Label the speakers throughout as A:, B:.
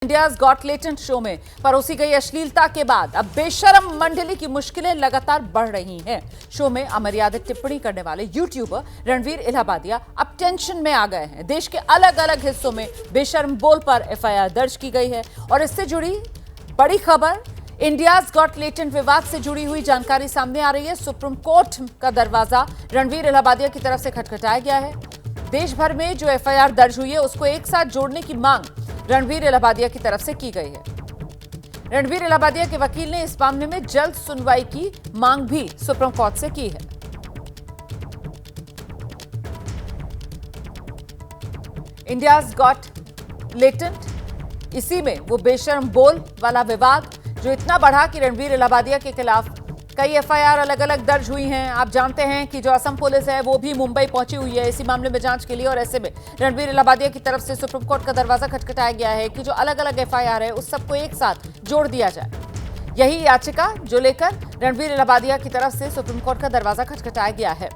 A: India's got talent show में परोसी गई अश्लीलता के बाद अब बेशरम मंडली की मुश्किलें लगातार बढ़ रही हैं। शो में अमर्यादित टिप्पणी करने वाले यूट्यूबर रणवीर इलाहाबादिया अब टेंशन में आ गए हैं। देश के अलग अलग हिस्सों में बेशरम बोल पर एफआईआर दर्ज की गई है और इससे जुड़ी बड़ी खबर इंडियाज गॉट टैलेंट विवाद से जुड़ी हुई जानकारी सामने आ रही है। सुप्रीम कोर्ट का दरवाजा रणवीर इलाहाबादिया की तरफ से खटखटाया गया है। देश भर में जो एफआईआर दर्ज हुई है उसको एक साथ जोड़ने की मांग रणवीर इलाहाबादिया की तरफ से की गई है। रणवीर इलाहाबादिया के वकील ने इस मामले में जल्द सुनवाई की मांग भी सुप्रीम कोर्ट से की है। इंडियाज गॉट टैलेंट, इसी में वो बेशर्म बोल वाला विवाद जो इतना बढ़ा कि रणवीर इलाहाबादिया के खिलाफ कई एफआईआर अलग अलग दर्ज हुई हैं। आप जानते हैं कि जो असम पुलिस है वो भी मुंबई पहुंची हुई है इसी मामले में जांच के लिए और ऐसे में रणवीर इलाहाबादिया की तरफ से सुप्रीम कोर्ट का दरवाजा खटखटाया गया है कि जो अलग अलग एफआईआर है उस सबको एक साथ जोड़ दिया जाए। यही याचिका जो लेकर रणवीर इलाहाबादिया की तरफ से सुप्रीम कोर्ट का दरवाजा खटखटाया गया है।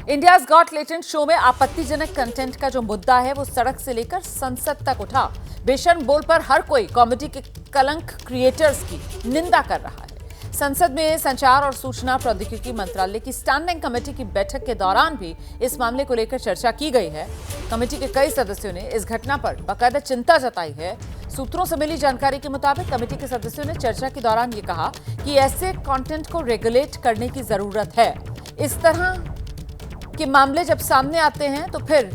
A: इंडियाज गॉट टैलेंट शो में आपत्तिजनक कंटेंट का जो मुद्दा है वो सड़क से लेकर संसद तक उठा। बेशर्म बोल पर हर कोई कॉमेडी के कलंक क्रिएटर्स की निंदा कर रहा है। संसद में संचार और सूचना प्रौद्योगिकी मंत्रालय की स्टैंडिंग कमेटी की बैठक के दौरान भी इस मामले को लेकर चर्चा की गई है। कमेटी के कई सदस्यों ने इस घटना पर बाकायदा चिंता जताई है। सूत्रों से मिली जानकारी के मुताबिक कमेटी के सदस्यों ने चर्चा के दौरान ये कहा कि ऐसे कंटेंट को रेगुलेट करने की जरूरत है। इस तरह के मामले जब सामने आते हैं तो फिर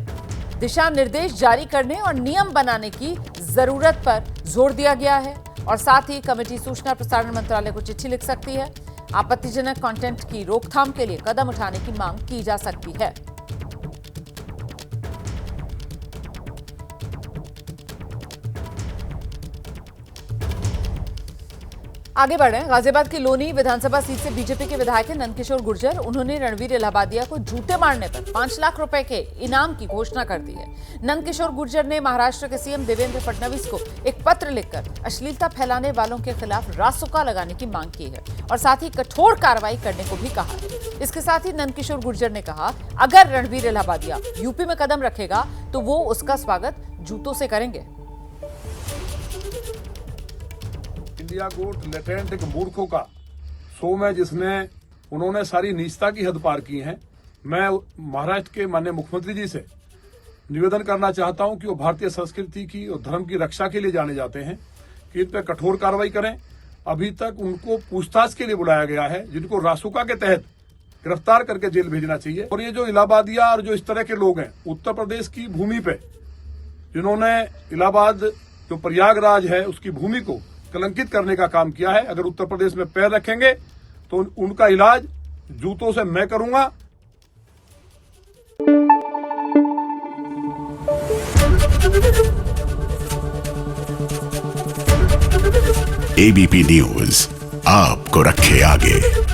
A: दिशा निर्देश जारी करने और नियम बनाने की जरूरत पर जोर दिया गया है और साथ ही कमेटी सूचना प्रसारण मंत्रालय को चिट्ठी लिख सकती है। आपत्तिजनक कंटेंट की रोकथाम के लिए कदम उठाने की मांग की जा सकती है। आगे बढ़े, गाजियाबाद की लोनी विधानसभा सीट से बीजेपी के विधायक हैं नंदकिशोर गुर्जर। उन्होंने रणवीर इलाहाबादिया को जूते मारने पर 5 लाख रुपए के इनाम की घोषणा कर दी है। नंदकिशोर गुर्जर ने महाराष्ट्र के सीएम देवेंद्र फडणवीस को एक पत्र लिखकर अश्लीलता फैलाने वालों के खिलाफ रासुका लगाने की मांग की है और साथ ही कठोर कार्रवाई करने को भी कहा है। इसके साथ ही नंदकिशोर गुर्जर ने कहा, अगर रणवीर इलाहाबादिया यूपी में कदम रखेगा तो वो उसका स्वागत जूतों से करेंगे।
B: इंडिया गॉट टैलेंट एक मूर्खों का शो में जिसमें उन्होंने सारी नीचता की हद पार की है। मैं महाराष्ट्र के माननीय मुख्यमंत्री जी से निवेदन करना चाहता हूं कि वो भारतीय संस्कृति की और धर्म की रक्षा के लिए जाने जाते हैं कि इन पर कठोर कार्रवाई करें। अभी तक उनको पूछताछ के लिए बुलाया गया है, जिनको रासुका के तहत गिरफ्तार करके जेल भेजना चाहिए। और ये जो इलाहाबादिया और जो इस तरह के लोग हैं उत्तर प्रदेश की भूमि पे जिन्होंने इलाहाबाद जो प्रयागराज है उसकी भूमि को कलंकित करने का काम किया है, अगर उत्तर प्रदेश में पैर रखेंगे तो उनका इलाज जूतों से मैं करूंगा।
C: एबीपी न्यूज आपको रखे आगे।